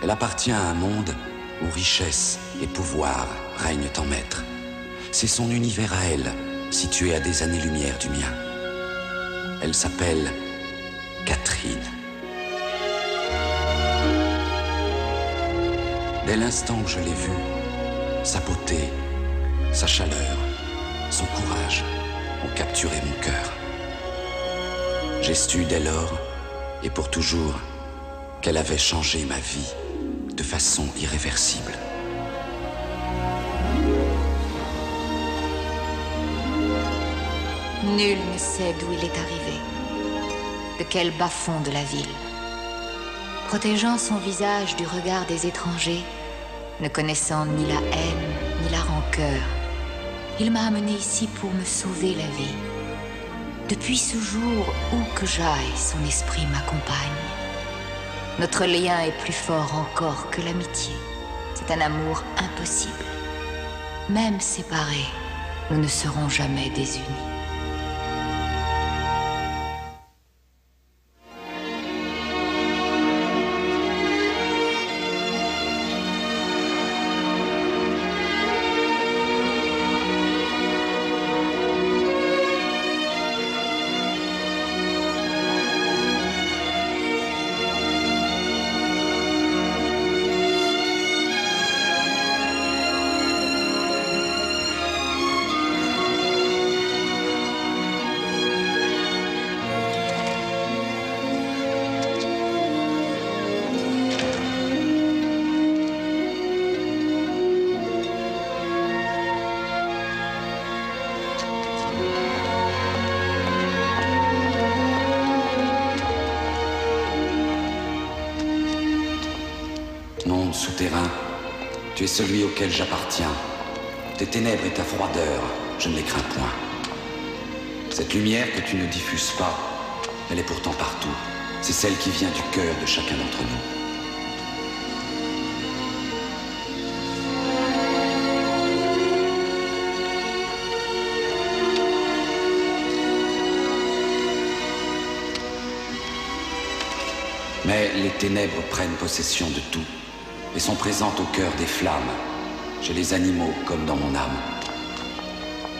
Elle appartient à un monde où richesse et pouvoir règnent en maître. C'est son univers à elle, situé à des années-lumière du mien. Elle s'appelle Catherine. Dès l'instant où je l'ai vue, sa beauté, sa chaleur, son courage ont capturé mon cœur. J'ai su dès lors, et pour toujours, qu'elle avait changé ma vie de façon irréversible. Nul ne sait d'où il est arrivé, de quel bas-fond de la ville. Protégeant son visage du regard des étrangers, ne connaissant ni la haine, ni la rancœur, il m'a amené ici pour me sauver la vie. Depuis ce jour, où que j'aille, son esprit m'accompagne. Notre lien est plus fort encore que l'amitié. C'est un amour impossible. Même séparés, nous ne serons jamais désunis. Monde souterrain, tu es celui auquel j'appartiens. Tes ténèbres et ta froideur, je ne les crains point. Cette lumière que tu ne diffuses pas, elle est pourtant partout. C'est celle qui vient du cœur de chacun d'entre nous. Mais les ténèbres prennent possession de tout et sont présentes au cœur des flammes, chez les animaux comme dans mon âme.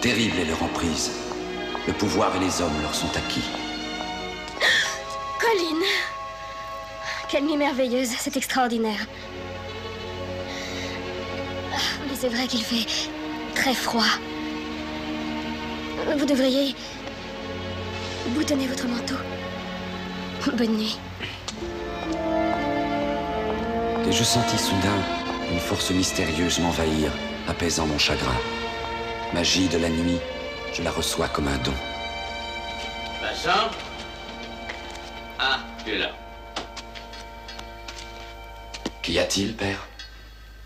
Terrible est leur emprise. Le pouvoir et les hommes leur sont acquis. Colline! Quelle nuit merveilleuse, c'est extraordinaire. Mais c'est vrai qu'il fait très froid. Vous devriez boutonner votre manteau. Bonne nuit. Et je sentis soudain une force mystérieuse m'envahir, apaisant mon chagrin. Magie de la nuit, je la reçois comme un don. Vincent? Ah, tu es là. Qu'y a-t-il, père?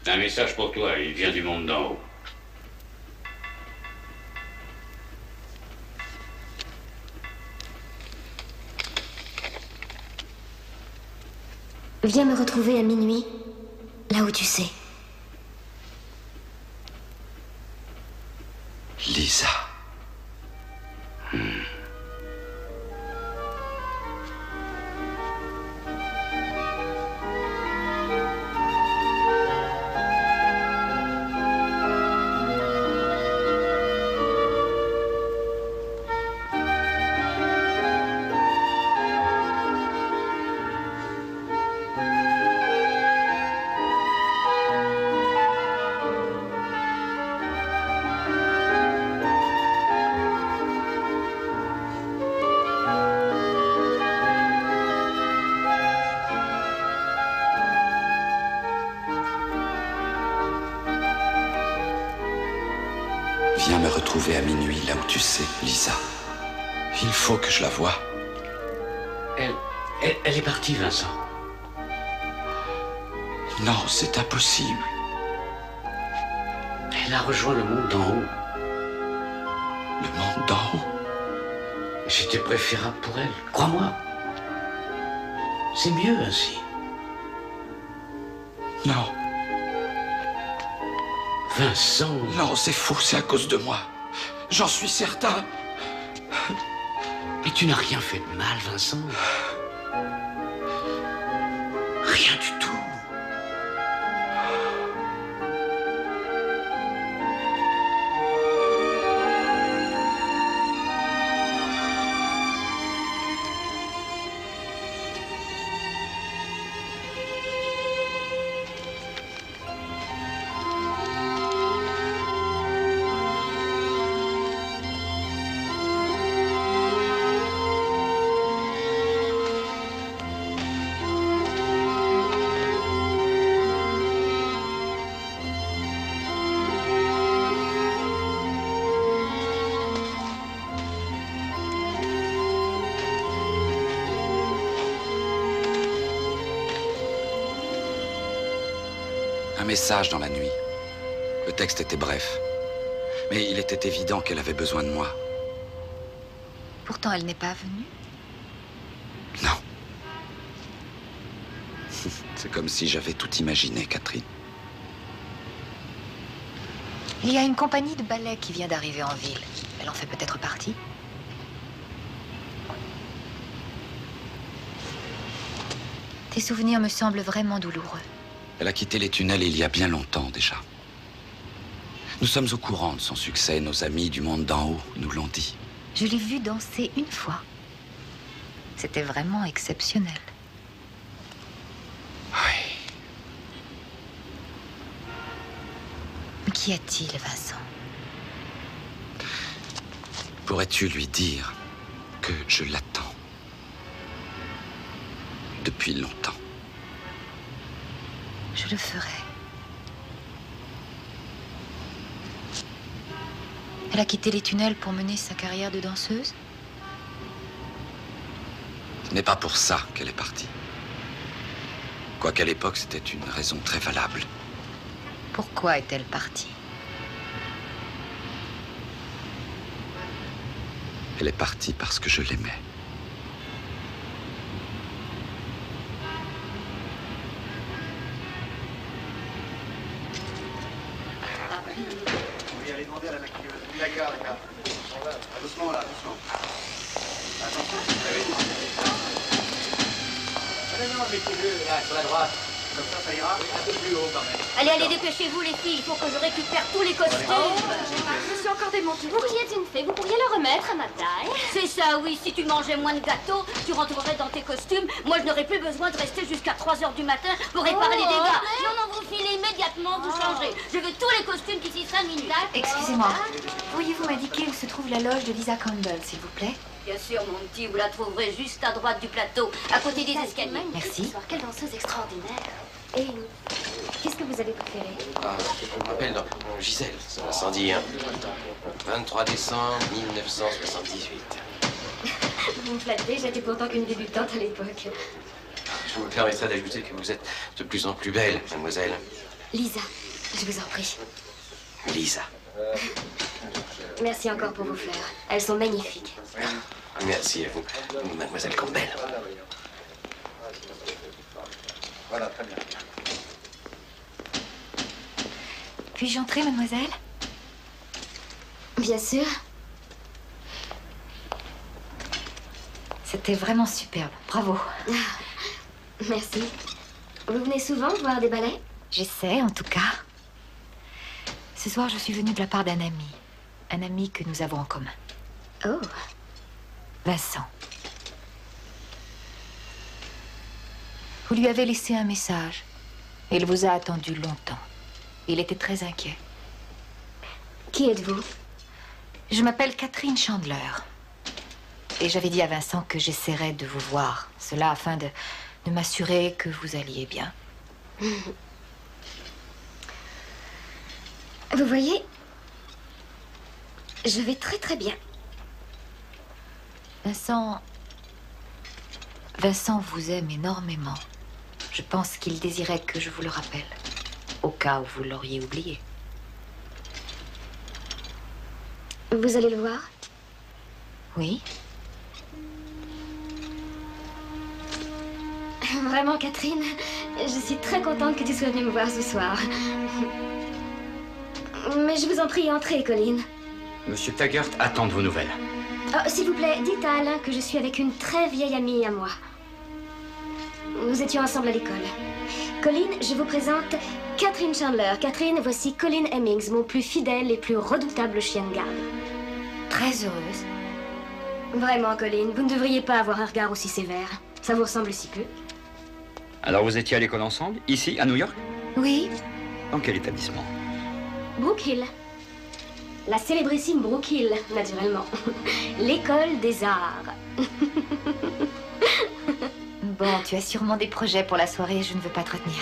Un message pour toi, il vient du monde d'en haut. Viens me retrouver à minuit, là où tu sais. Lisa. Viens me retrouver à minuit, là où tu sais, Lisa. Il faut que je la voie. Elle est partie, Vincent. Non, c'est impossible. Elle a rejoint le monde d'en haut. Le monde d'en haut? J'étais préférable pour elle, crois-moi. C'est mieux ainsi. Non. Vincent... Non, c'est faux, c'est à cause de moi. J'en suis certain. Mais tu n'as rien fait de mal, Vincent. Rien du tout. Un message dans la nuit. Le texte était bref. Mais il était évident qu'elle avait besoin de moi. Pourtant, elle n'est pas venue. Non. C'est comme si j'avais tout imaginé, Catherine. Il y a une compagnie de ballet qui vient d'arriver en ville. Elle en fait peut-être partie. Tes souvenirs me semblent vraiment douloureux. Elle a quitté les tunnels il y a bien longtemps déjà. Nous sommes au courant de son succès. Nos amis du monde d'en haut nous l'ont dit. Je l'ai vue danser une fois. C'était vraiment exceptionnel. Oui. Mais qu'y a-t-il, Vincent? Pourrais-tu lui dire que je l'attends depuis longtemps? Je le ferai. Elle a quitté les tunnels pour mener sa carrière de danseuse? Ce n'est pas pour ça qu'elle est partie. Quoiqu'à l'époque, c'était une raison très valable. Pourquoi est-elle partie? Elle est partie parce que je l'aimais. Oui, allez demander à la maquilleuse. D'accord. Doucement là, doucement. Attention, non, mettez-le là, sur la droite. Comme ça ira. Un peu plus haut quand même. Allez, dépêchez-vous les filles, il faut que je récupère tous les costumes. Je suis encore démontée. Vous qui êtes une fée, vous pourriez le remettre à ma taille. C'est ça, oui, si tu mangeais moins de gâteaux, tu rentrerais dans tes costumes. Moi, je n'aurais plus besoin de rester jusqu'à 3 h du matin pour réparer les dégâts. Non, vous filez immédiatement, vous changez. Je veux tous les costumes d'ici 5 minutes. Excusez-moi. Pourriez-vous m'indiquer où se trouve la loge de Lisa Campbell, s'il vous plaît? Bien sûr, mon petit, vous la trouverez juste à droite du plateau, à côté des escaliers. Merci. Quelle danseuse extraordinaire. Et qu'est-ce que vous avez préféré? Je m'appelle Gisèle, ça va sans dire. 23 décembre 1978. Vous me flattez, j'étais pourtant qu'une débutante à l'époque. Je me permettrai d'ajouter que vous êtes de plus en plus belle, mademoiselle. Lisa, je vous en prie. Lisa. Merci encore pour vos fleurs. Elles sont magnifiques. Merci à vous, mademoiselle Campbell. Voilà, très bien. Puis-je entrer, mademoiselle? Bien sûr. C'était vraiment superbe. Bravo. Merci. Vous venez souvent voir des ballets? J'essaie, en tout cas. Ce soir, je suis venue de la part d'un ami. Un ami que nous avons en commun. Oh. Vincent. Vous lui avez laissé un message. Il vous a attendu longtemps. Il était très inquiet. Qui êtes-vous? Je m'appelle Catherine Chandler. Et j'avais dit à Vincent que j'essaierais de vous voir. Cela afin de m'assurer que vous alliez bien. Vous voyez, je vais très très bien. Vincent vous aime énormément. Je pense qu'il désirait que je vous le rappelle. Au cas où vous l'auriez oublié. Vous allez le voir? Oui. Vraiment, Catherine, je suis très contente que tu sois venue me voir ce soir. Mais je vous en prie, entrez, Colleen. Monsieur Taggart attend de vos nouvelles. Oh, s'il vous plaît, dites à Alain que je suis avec une très vieille amie à moi. Nous étions ensemble à l'école. Colleen, je vous présente Catherine Chandler. Catherine, voici Colleen Hemmings, mon plus fidèle et plus redoutable chien de garde. Très heureuse. Vraiment, Colleen, vous ne devriez pas avoir un regard aussi sévère. Ça vous ressemble si peu. Alors vous étiez à l'école ensemble, ici, à New York? Oui. Dans quel établissement? Brook Hill. La célébrissime Brook Hill, naturellement. L'école des arts. Bon, tu as sûrement des projets pour la soirée, je ne veux pas te retenir.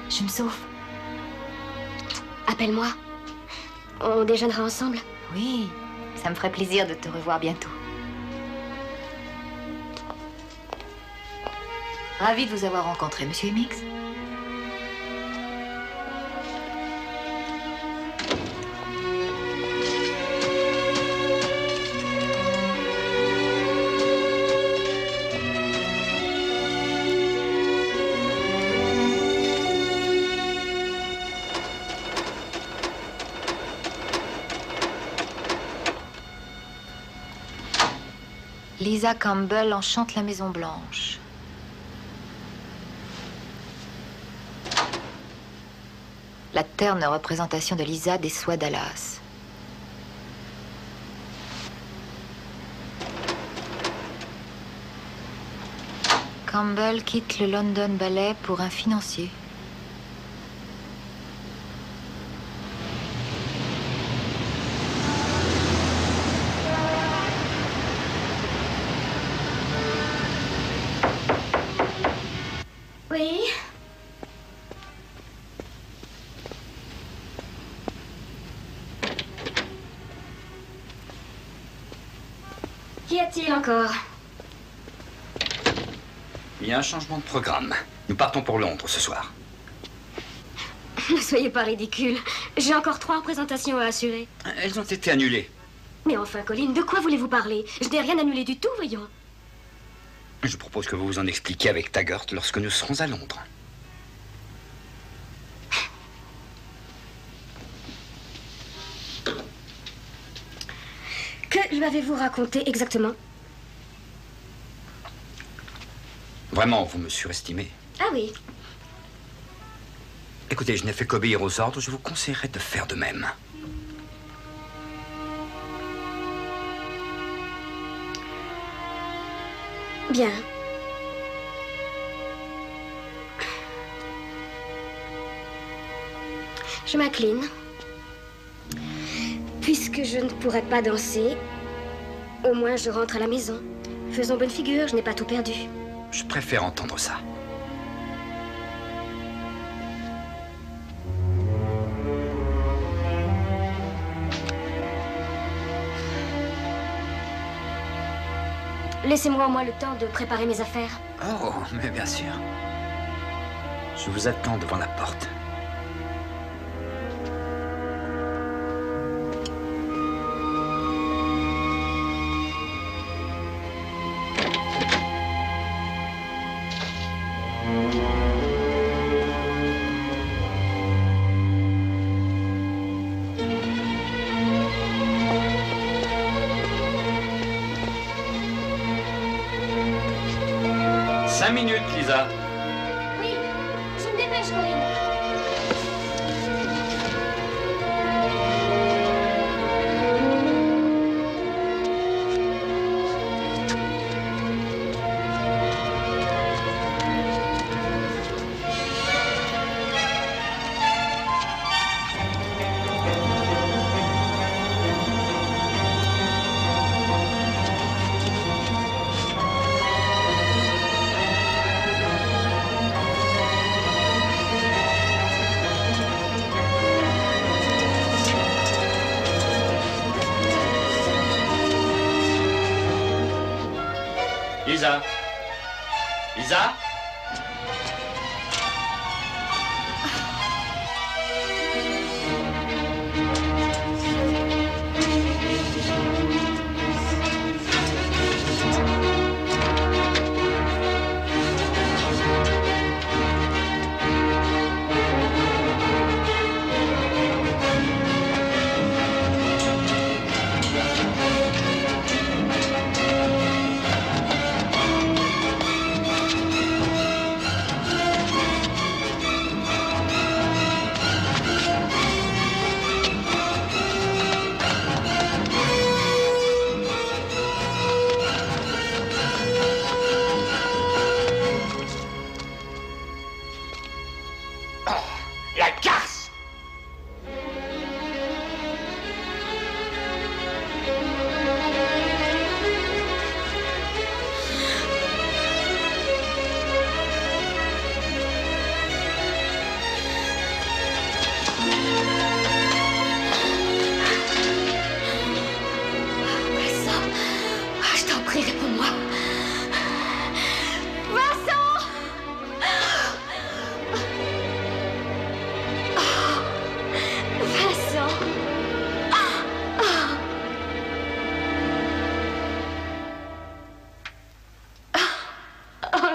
Je me sauve. Appelle-moi. On déjeunera ensemble. Oui, ça me ferait plaisir de te revoir bientôt. Ravie de vous avoir rencontré, monsieur Hemmings. Lisa Campbell enchante la Maison Blanche. La terne représentation de Lisa déçoit Dallas. Campbell quitte le London Ballet pour un financier. Oui. Qu'y a-t-il encore? Il y a un changement de programme. Nous partons pour Londres ce soir. Ne soyez pas ridicule. J'ai encore 3 représentations à assurer. Elles ont été annulées. Mais enfin, Colin, de quoi voulez-vous parler? Je n'ai rien annulé du tout, voyons. Je propose que vous vous en expliquiez avec Taggart lorsque nous serons à Londres. Que lui avez-vous raconté exactement? Vraiment, vous me surestimez. Ah oui. Écoutez, je n'ai fait qu'obéir aux ordres. Je vous conseillerais de faire de même. Bien. Je m'incline. Puisque je ne pourrai pas danser, au moins je rentre à la maison. Faisons bonne figure, je n'ai pas tout perdu. Je préfère entendre ça. Laissez-moi au moins le temps de préparer mes affaires. Oh, mais bien sûr. Je vous attends devant la porte. Minutes, Lisa. Oui, je me dépêche, Corinne. Lisa. Lisa.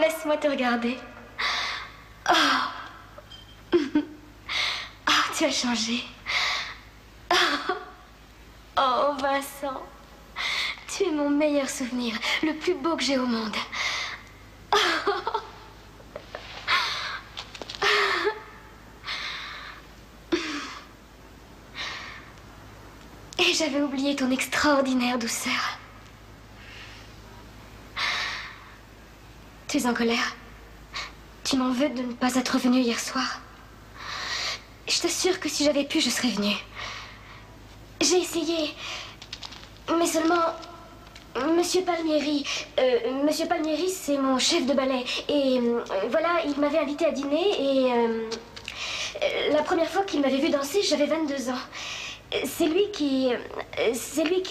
Laisse-moi te regarder. Oh. Oh, tu as changé. Oh, Vincent. Tu es mon meilleur souvenir, le plus beau que j'ai au monde. Et j'avais oublié ton extraordinaire douceur. Tu es en colère? Tu m'en veux de ne pas être venue hier soir? Je t'assure que si j'avais pu, je serais venue. J'ai essayé, mais seulement... Monsieur Palmieri, c'est mon chef de ballet. Et voilà, il m'avait invité à dîner et... la première fois qu'il m'avait vu danser, j'avais 22 ans. C'est lui qui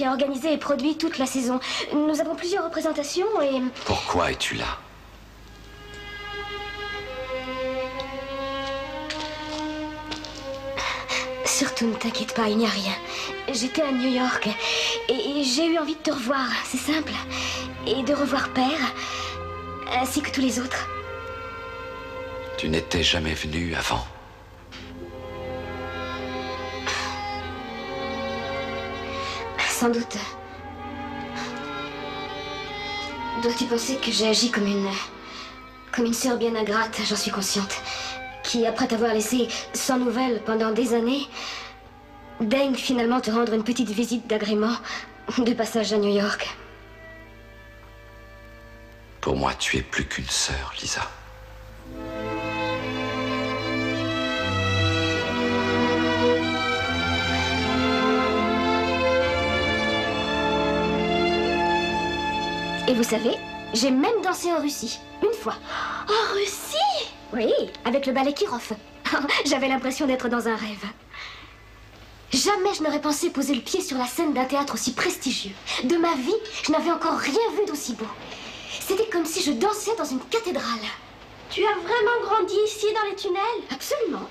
a organisé et produit toute la saison. Nous avons plusieurs représentations et... Pourquoi es-tu là? Surtout ne t'inquiète pas, il n'y a rien. J'étais à New York et j'ai eu envie de te revoir, c'est simple. Et de revoir Père, ainsi que tous les autres. Tu n'étais jamais venu avant. Sans doute. Dois-tu penser que j'ai agi comme une sœur bien ingrate, j'en suis consciente, qui, après t'avoir laissé sans nouvelles pendant des années, daigne finalement te rendre une petite visite d'agrément de passage à New York. Pour moi, tu es plus qu'une sœur, Lisa. Et vous savez, j'ai même dansé en Russie, une fois. En Russie? Oui, avec le ballet Kirov. J'avais l'impression d'être dans un rêve. Jamais je n'aurais pensé poser le pied sur la scène d'un théâtre aussi prestigieux. De ma vie, je n'avais encore rien vu d'aussi beau. C'était comme si je dansais dans une cathédrale. Tu as vraiment grandi ici, dans les tunnels? Absolument.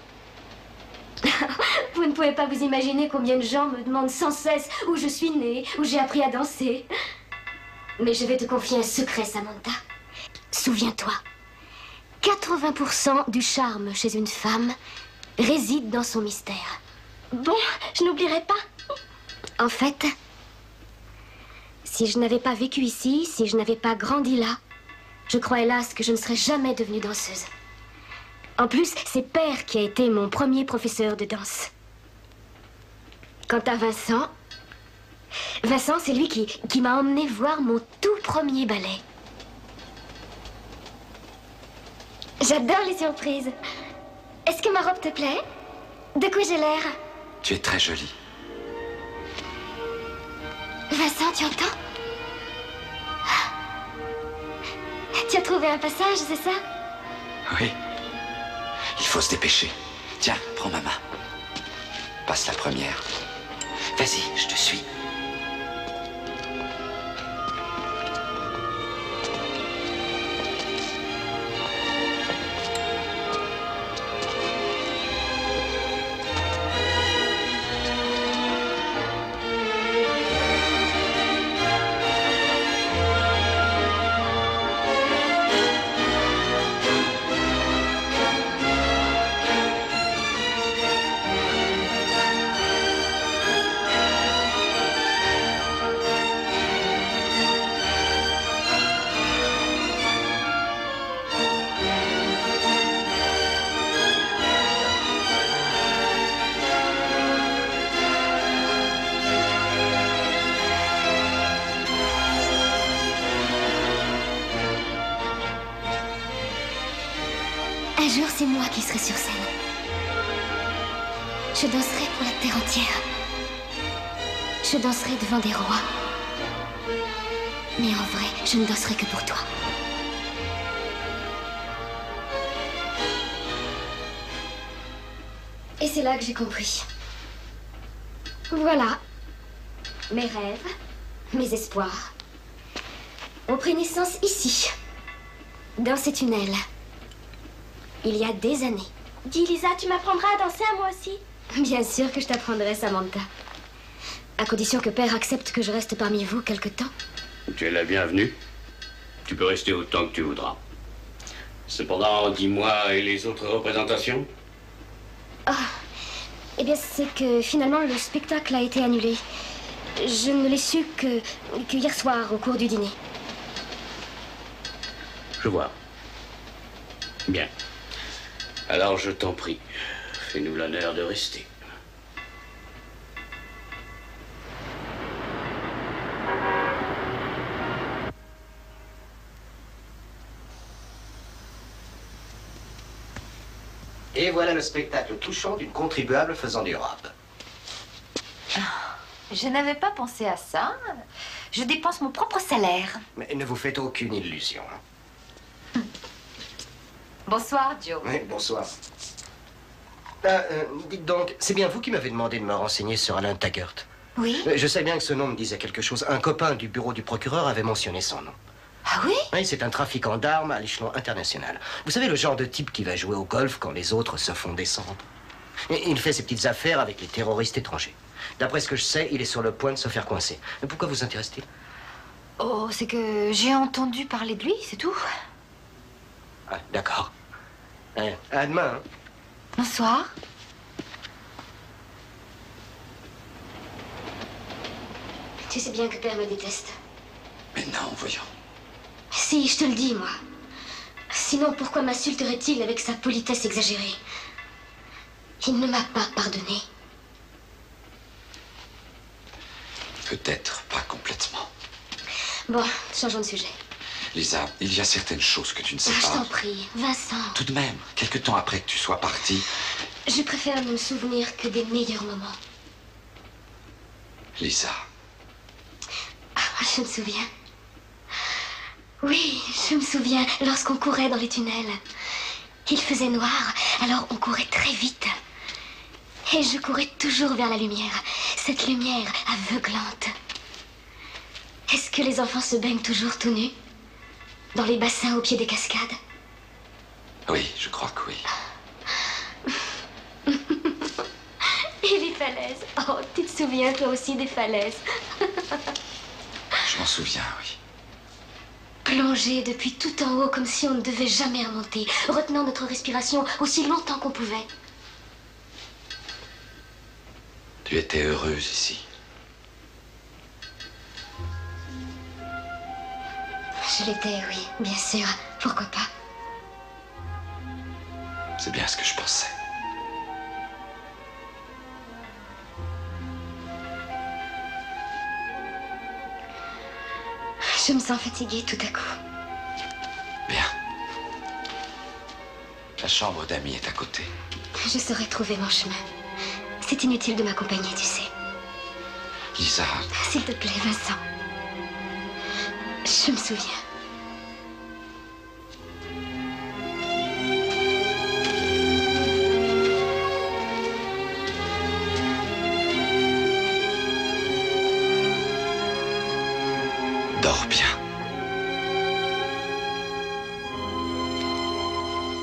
Vous ne pouvez pas vous imaginer combien de gens me demandent sans cesse où je suis née, où j'ai appris à danser. Mais je vais te confier un secret, Samantha. Souviens-toi, 80% du charme chez une femme réside dans son mystère. Bon, je n'oublierai pas. En fait, si je n'avais pas vécu ici, si je n'avais pas grandi là, je crois hélas que je ne serais jamais devenue danseuse. En plus, c'est Père qui a été mon premier professeur de danse. Quant à Vincent, c'est lui qui m'a emmené voir mon tout premier ballet. J'adore les surprises. Est-ce que ma robe te plaît? De quoi j'ai l'air? Tu es très jolie. Vincent, tu entends? Tu as trouvé un passage, c'est ça? Oui. Il faut se dépêcher. Tiens, prends ma main. Passe la première. Vas-y, je te suis. Un jour, c'est moi qui serai sur scène. Je danserai pour la terre entière. Je danserai devant des rois. Mais en vrai, je ne danserai que pour toi. Et c'est là que j'ai compris. Voilà. Mes rêves, mes espoirs ont pris naissance ici, dans ces tunnels. Il y a des années. Dis, Lisa, tu m'apprendras à danser à moi aussi? Bien sûr que je t'apprendrai, Samantha. À condition que Père accepte que je reste parmi vous quelque temps. Tu es la bienvenue. Tu peux rester autant que tu voudras. Cependant, dis-moi, et les autres représentations? Oh, eh bien, c'est que finalement, le spectacle a été annulé. Je ne l'ai su que hier soir, au cours du dîner. Je vois. Bien. Alors je t'en prie, fais-nous l'honneur de rester. Et voilà le spectacle touchant d'une contribuable faisant du rap. Je n'avais pas pensé à ça. Je dépense mon propre salaire. Mais ne vous faites aucune illusion. Bonsoir, Joe. Oui, bonsoir. Dites donc, c'est bien vous qui m'avez demandé de me renseigner sur Alain Taggart. Oui? Je sais bien que ce nom me disait quelque chose. Un copain du bureau du procureur avait mentionné son nom. Ah oui? Oui, c'est un trafiquant d'armes à l'échelon international. Vous savez, le genre de type qui va jouer au golf quand les autres se font descendre. Et il fait ses petites affaires avec les terroristes étrangers. D'après ce que je sais, il est sur le point de se faire coincer. Mais pourquoi vous intéresse-t-il? Oh, c'est que j'ai entendu parler de lui, c'est tout. Ah, d'accord. À demain, hein. Bonsoir. Tu sais bien que Père me déteste. Mais non, voyons. Si, je te le dis, moi. Sinon, pourquoi m'insulterait-il avec sa politesse exagérée? Il ne m'a pas pardonné. Peut-être pas complètement. Bon, changeons de sujet. Lisa, il y a certaines choses que tu ne sais Je pas. t'en prie, Vincent. Tout de même, quelque temps après que tu sois parti, Je préfère ne me souvenir que des meilleurs moments. Lisa, Je me souviens. Oui, je me souviens, lorsqu'on courait dans les tunnels. Il faisait noir, alors on courait très vite. Et je courais toujours vers la lumière, cette lumière aveuglante. Est-ce que les enfants se baignent toujours tout nus? Dans les bassins au pied des cascades? oui, je crois que oui. Et les falaises? Oh, tu te souviens toi aussi des falaises? Je m'en souviens, oui. Plonger depuis tout en haut comme si on ne devait jamais remonter, retenant notre respiration aussi longtemps qu'on pouvait. Tu étais heureuse ici. Je l'étais, oui, bien sûr. Pourquoi pas? C'est bien ce que je pensais. Je me sens fatiguée tout à coup. Bien. La chambre d'amis est à côté. Je saurais trouver mon chemin. C'est inutile de m'accompagner, tu sais. Lisa, S'il te plaît, Vincent. Je me souviens. dors bien.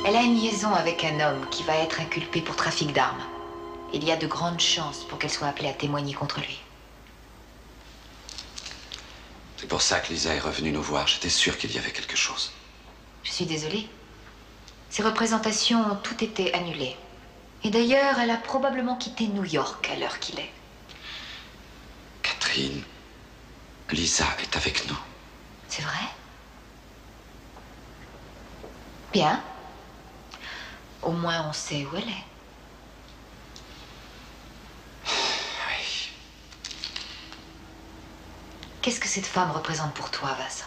Elle a une liaison avec un homme qui va être inculpé pour trafic d'armes. Il y a de grandes chances pour qu'elle soit appelée à témoigner contre lui. C'est pour ça que Lisa est revenue nous voir. J'étais sûr qu'il y avait quelque chose. Je suis désolée. Ces représentations ont toutes été annulées. Et d'ailleurs, elle a probablement quitté New York à l'heure qu'il est. Catherine, Lisa est avec nous. C'est vrai? Bien. Au moins, on sait où elle est. Oui. Qu'est-ce que cette femme représente pour toi, Vincent?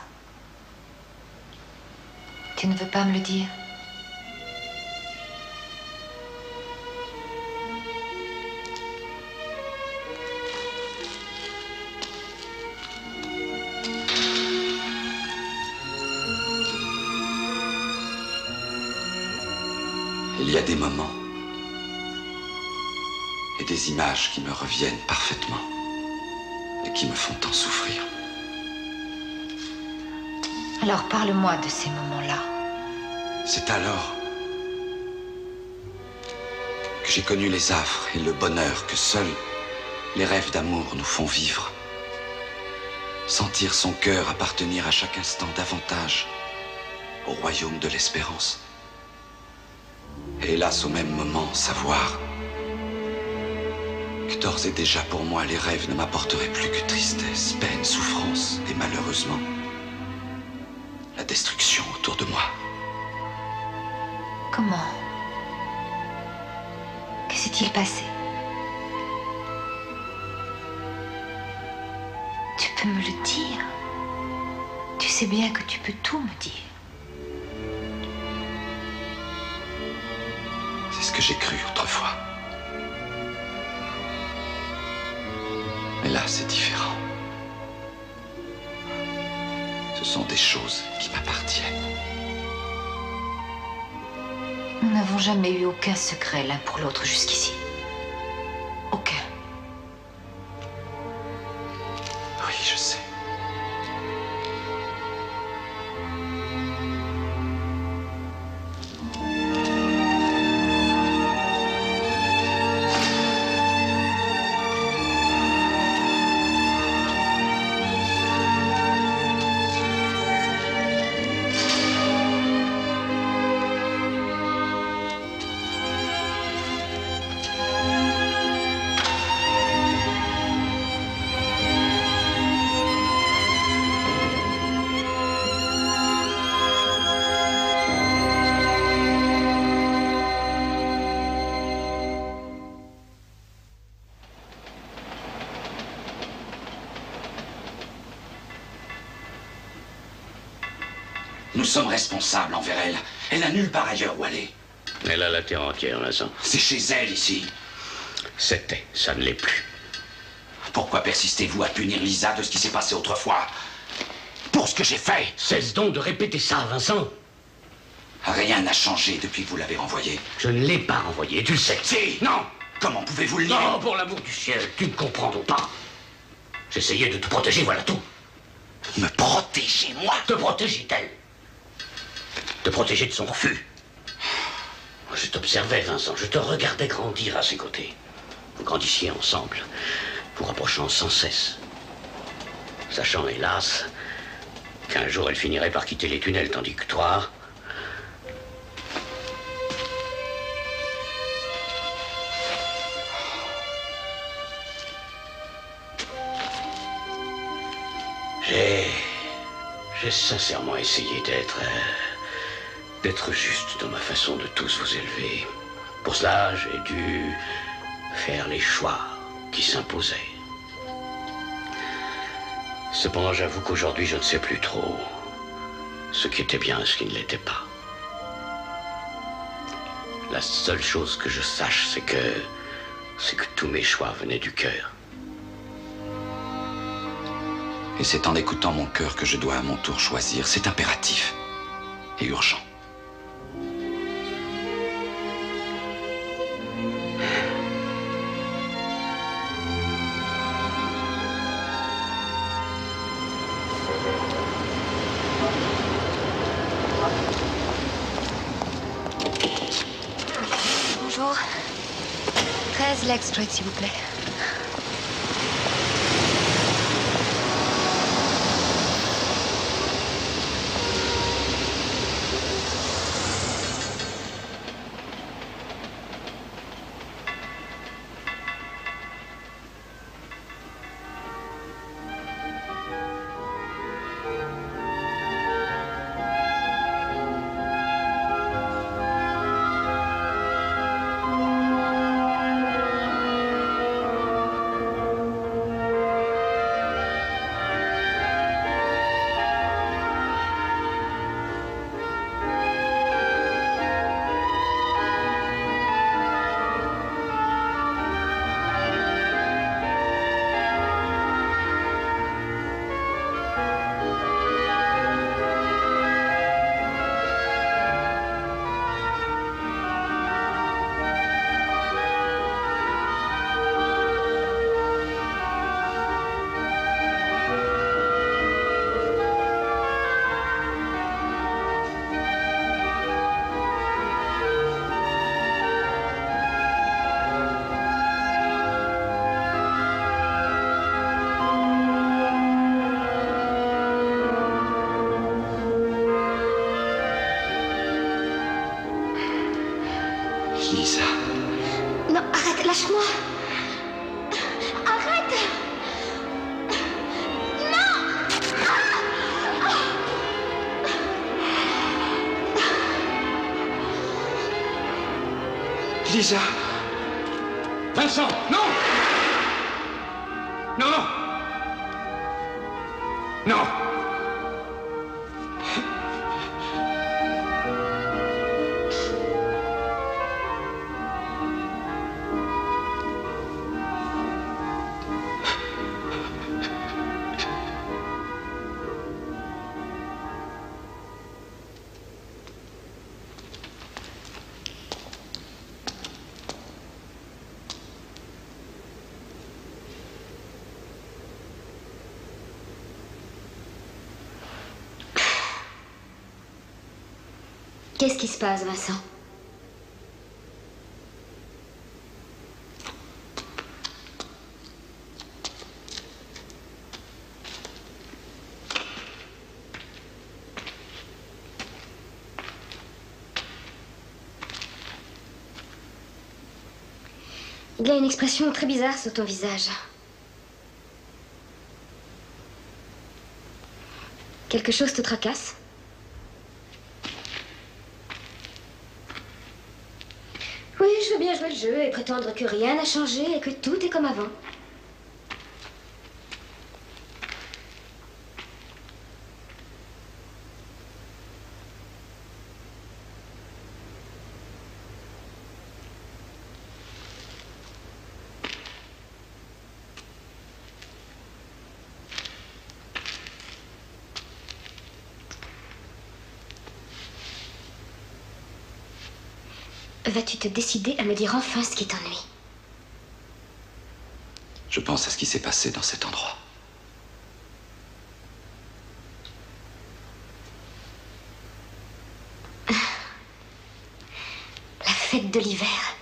Tu ne veux pas me le dire? Il y a des moments et des images qui me reviennent parfaitement et qui me font tant souffrir. Alors parle-moi de ces moments-là. C'est alors que j'ai connu les affres et le bonheur que seuls les rêves d'amour nous font vivre. Sentir son cœur appartenir à chaque instant davantage au royaume de l'espérance. Et hélas, au même moment, savoir que D'ores et déjà pour moi, les rêves ne m'apporteraient plus que tristesse, peine, souffrance et malheureusement, la destruction autour de moi. Comment? Que s'est-il passé? Tu peux me le dire? Tu sais bien que tu peux tout me dire. C'est ce que j'ai cru autrefois. Mais là, c'est différent. Ce sont des choses qui m'appartiennent. Nous n'avons jamais eu aucun secret l'un pour l'autre jusqu'ici. Aucun. Oui, je sais. Nous sommes responsables envers elle. Elle n'a nulle part ailleurs où aller. Elle a la terre entière, Vincent. C'est chez elle, ici. C'était, ça ne l'est plus. Pourquoi persistez-vous à punir Lisa de ce qui s'est passé autrefois? Pour ce que j'ai fait. Cesse donc de répéter ça, Vincent. Rien n'a changé depuis que vous l'avez renvoyée. Je ne l'ai pas renvoyé, tu le sais. Si. Non. Comment pouvez-vous le nier? Non, pour l'amour du ciel, tu ne comprends donc pas. J'essayais de te protéger, voilà tout. Me protéger, moi? Te protéger d'elle. Te protéger de son refus. Je t'observais, Vincent, je te regardais grandir à ses côtés. Vous grandissiez ensemble, vous rapprochant sans cesse. Sachant, hélas, qu'un jour elle finirait par quitter les tunnels, tandis que toi... J'ai sincèrement essayé d'être juste dans ma façon de tous vous élever. Pour cela, j'ai dû faire les choix qui s'imposaient. Cependant, j'avoue qu'aujourd'hui, je ne sais plus trop ce qui était bien et ce qui ne l'était pas. La seule chose que je sache, c'est que tous mes choix venaient du cœur. Et c'est en écoutant mon cœur que je dois à mon tour choisir. C'est impératif et urgent. Bonjour. 13 Lake Street, s'il vous plaît. Non, arrête, lâche-moi. Lisa. Vincent, non! Non! Non! Qu'est-ce qui se passe, Vincent? Il y a une expression très bizarre sur ton visage. Quelque chose te tracasse? Oui, je veux bien jouer le jeu et prétendre que rien n'a changé et que tout est comme avant. Vas-tu te décider à me dire enfin ce qui t'ennuie? Je pense à ce qui s'est passé dans cet endroit. La fête de l'hiver.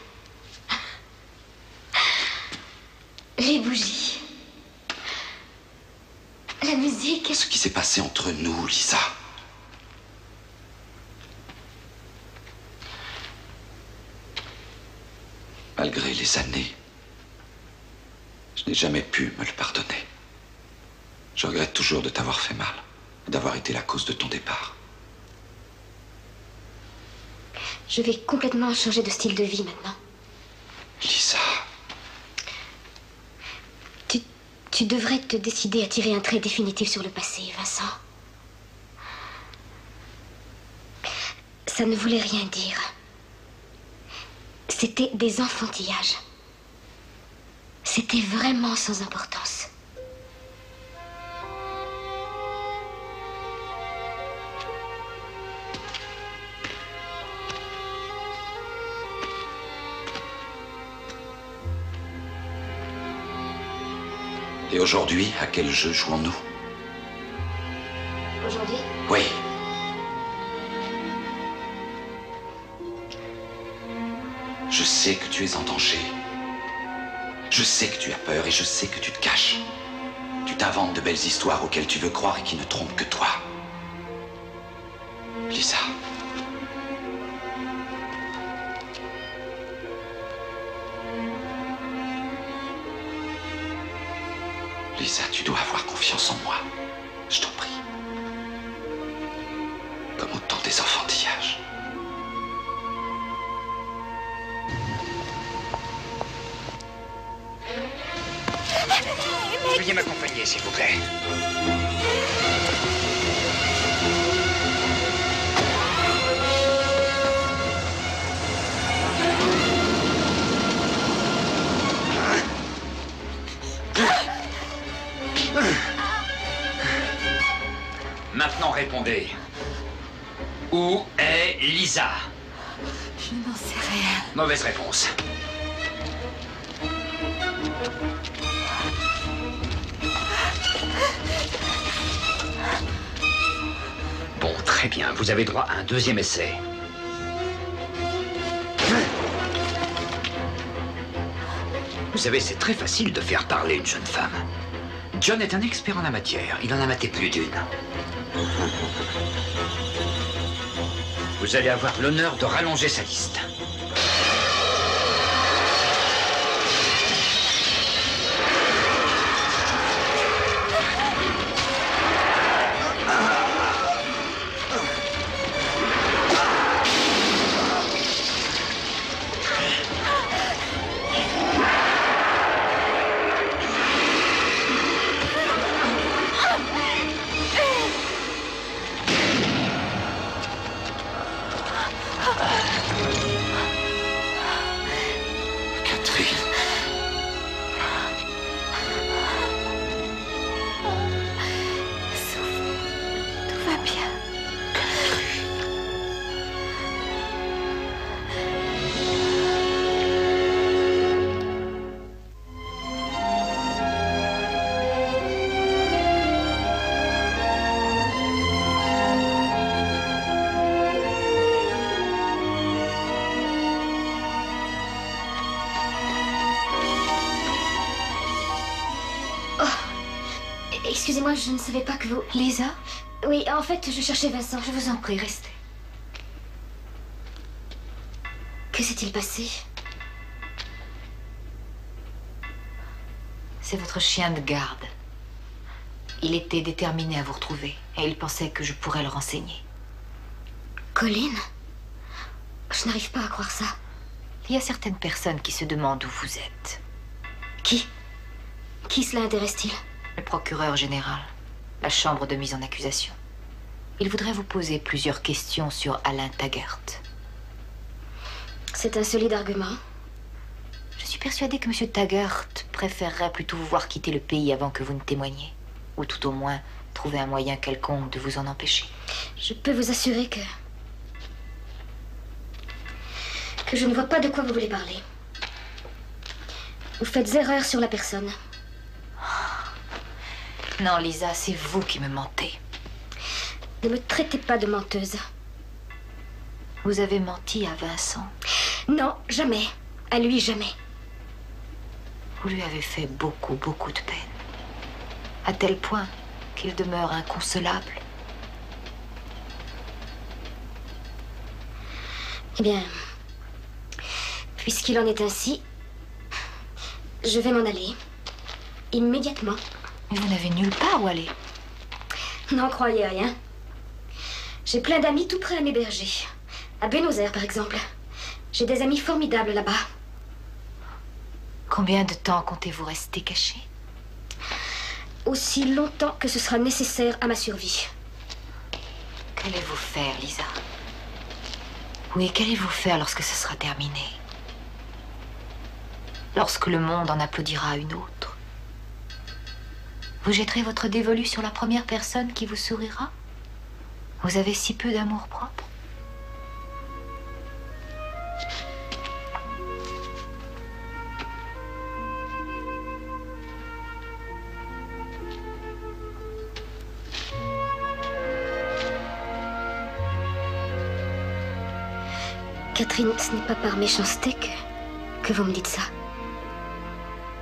Les bougies. La musique. Ce qui s'est passé entre nous, Lisa. Malgré les années, je n'ai jamais pu me le pardonner. Je regrette toujours de t'avoir fait mal, d'avoir été la cause de ton départ. Je vais complètement changer de style de vie maintenant. Lisa. Tu devrais te décider à tirer un trait définitif sur le passé, Vincent. Ça ne voulait rien dire. C'était des enfantillages. C'était vraiment sans importance. Et aujourd'hui, à quel jeu jouons-nous? Aujourd'hui? Oui. Je sais que tu es en danger. Je sais que tu as peur et je sais que tu te caches. Tu t'inventes de belles histoires auxquelles tu veux croire et qui ne trompent que toi. Lisa. Lisa, tu dois avoir confiance en moi. Je t'en prie. Comme au temps des enfantillages. Veuillez m'accompagner, s'il vous plaît. Maintenant, répondez. Où est Lisa? Je n'en sais rien. Mauvaise réponse. Bon, très bien. Vous avez droit à un deuxième essai. Vous savez, c'est très facile de faire parler une jeune femme. John est un expert en la matière. Il en a maté plus d'une. Vous allez avoir l'honneur de rallonger sa liste. Excusez-moi, je ne savais pas que vous... Lisa? Oui, en fait, je cherchais Vincent. Je vous en prie, restez. Que s'est-il passé? C'est votre chien de garde. Il était déterminé à vous retrouver et il pensait que je pourrais le renseigner. Colin? Je n'arrive pas à croire ça. Il y a certaines personnes qui se demandent où vous êtes. Qui? Qui cela intéresse-t-il? Le procureur général, la chambre de mise en accusation. Il voudrait vous poser plusieurs questions sur Alain Taggart. C'est un solide argument. Je suis persuadée que M. Taggart préférerait plutôt vous voir quitter le pays avant que vous ne témoigniez. Ou tout au moins, trouver un moyen quelconque de vous en empêcher. Je peux vous assurer que je ne vois pas de quoi vous voulez parler. Vous faites erreur sur la personne. Non, Lisa, c'est vous qui me mentez. Ne me traitez pas de menteuse. Vous avez menti à Vincent. Non, jamais. À lui, jamais. Vous lui avez fait beaucoup, beaucoup de peine. À tel point qu'il demeure inconsolable. Eh bien, puisqu'il en est ainsi, je vais m'en aller. Immédiatement. Mais vous n'avez nulle part où aller. N'en croyez rien. J'ai plein d'amis tout prêts à m'héberger. À Buenos Aires, par exemple. J'ai des amis formidables là-bas. Combien de temps comptez-vous rester caché? Aussi longtemps que ce sera nécessaire à ma survie. Qu'allez-vous faire, Lisa? Oui, qu'allez-vous faire lorsque ce sera terminé? Lorsque le monde en applaudira une autre? Vous jetterez votre dévolu sur la première personne qui vous sourira? Vous avez si peu d'amour-propre. Catherine, ce n'est pas par méchanceté que vous me dites ça.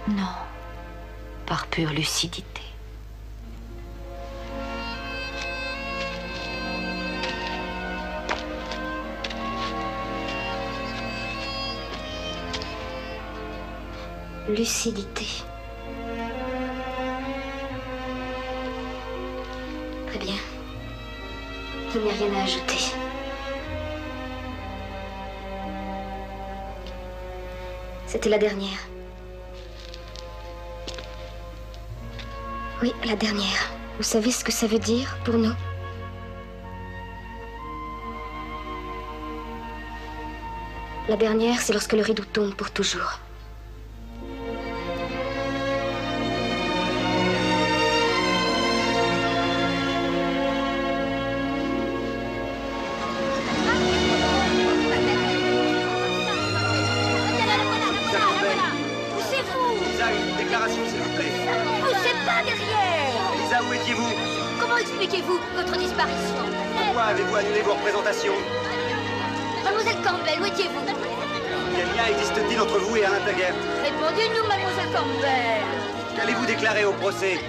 Non, par pure lucidité. Lucidité. Très bien. Il n'y a rien à ajouter. C'était la dernière. Oui, la dernière. Vous savez ce que ça veut dire pour nous? La dernière, c'est lorsque le rideau tombe pour toujours. Expliquez-vous votre disparition. Pourquoi avez-vous annulé vos représentations? Mademoiselle Campbell, où étiez-vous? Quel lien existe-t-il entre vous et Alain Taggart? Répondez-nous, Mademoiselle Campbell. Qu'allez-vous déclarer au procès?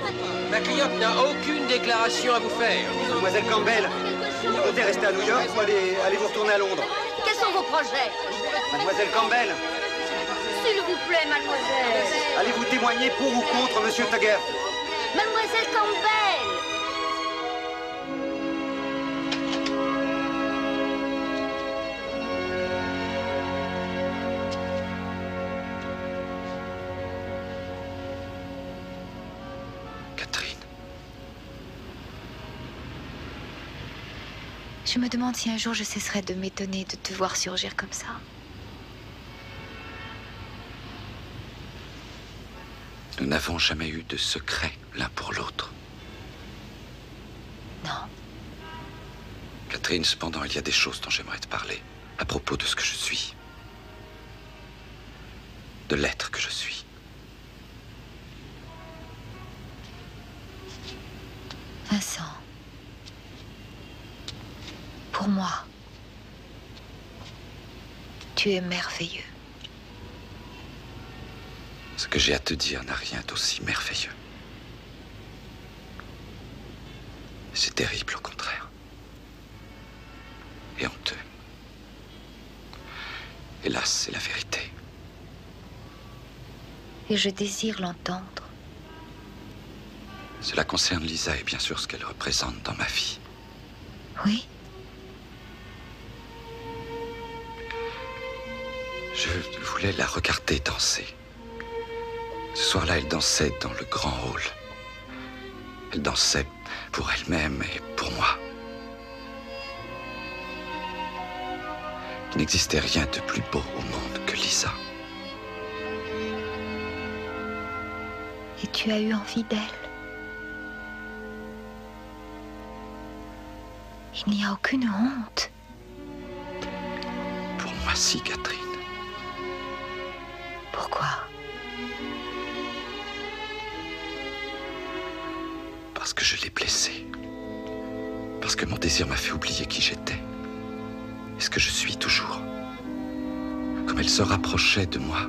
Ma cliente n'a aucune déclaration à vous faire. Mademoiselle Campbell, vous comptez rester à New York ou allez-vous retourner à Londres? Quels sont vos projets? Mademoiselle Campbell, s'il vous plaît, mademoiselle. allez-vous témoigner pour ou contre Monsieur Taggart? Mademoiselle Campbell. Je me demande si un jour je cesserai de m'étonner de te voir surgir comme ça. Nous n'avons jamais eu de secret l'un pour l'autre. Non. Catherine, cependant, il y a des choses dont j'aimerais te parler à propos de ce que je suis. De l'être que je suis. Vincent. Pour moi, tu es merveilleux. Ce que j'ai à te dire n'a rien d'aussi merveilleux. C'est terrible, au contraire. Et honteux. Hélas, c'est la vérité. Et je désire l'entendre. Cela concerne Lisa et bien sûr ce qu'elle représente dans ma vie. Oui. Je voulais la regarder danser. Ce soir-là, elle dansait dans le grand hall. Elle dansait pour elle-même et pour moi. Il n'existait rien de plus beau au monde que Lisa. Et tu as eu envie d'elle. Il n'y a aucune honte. Pour moi, si, Catherine. Pourquoi? Parce que je l'ai blessée. Parce que mon désir m'a fait oublier qui j'étais. Et ce que je suis toujours. Comme elle se rapprochait de moi,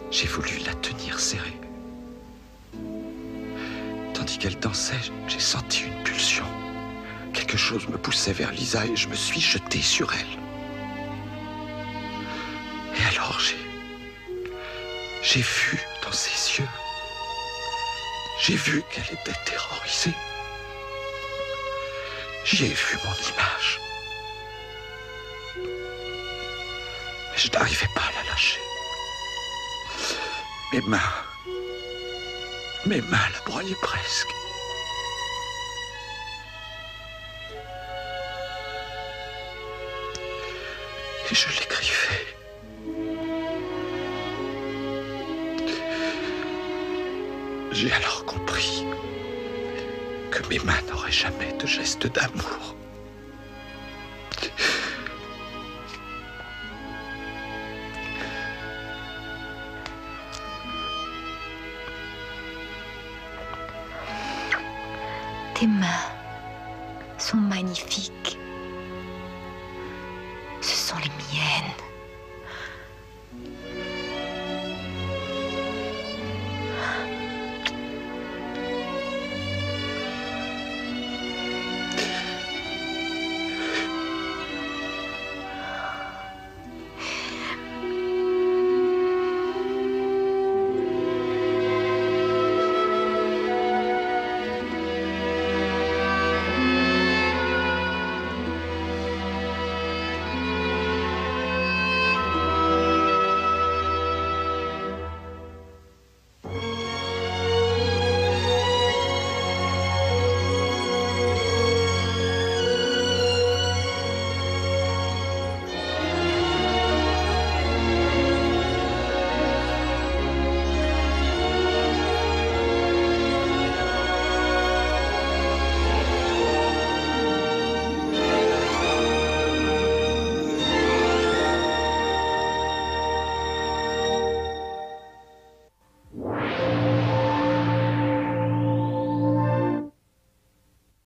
j'ai voulu la tenir serrée. Tandis qu'elle dansait, j'ai senti une pulsion. Quelque chose me poussait vers Lisa et je me suis jeté sur elle. Et alors j'ai vu dans ses yeux, j'ai vu qu'elle était terrorisée. J'y ai vu mon image. Mais je n'arrivais pas à la lâcher. Mes mains la broyaient presque. Et je l'écrivais. J'ai alors compris que mes mains n'auraient jamais de geste d'amour. Tes mains sont magnifiques.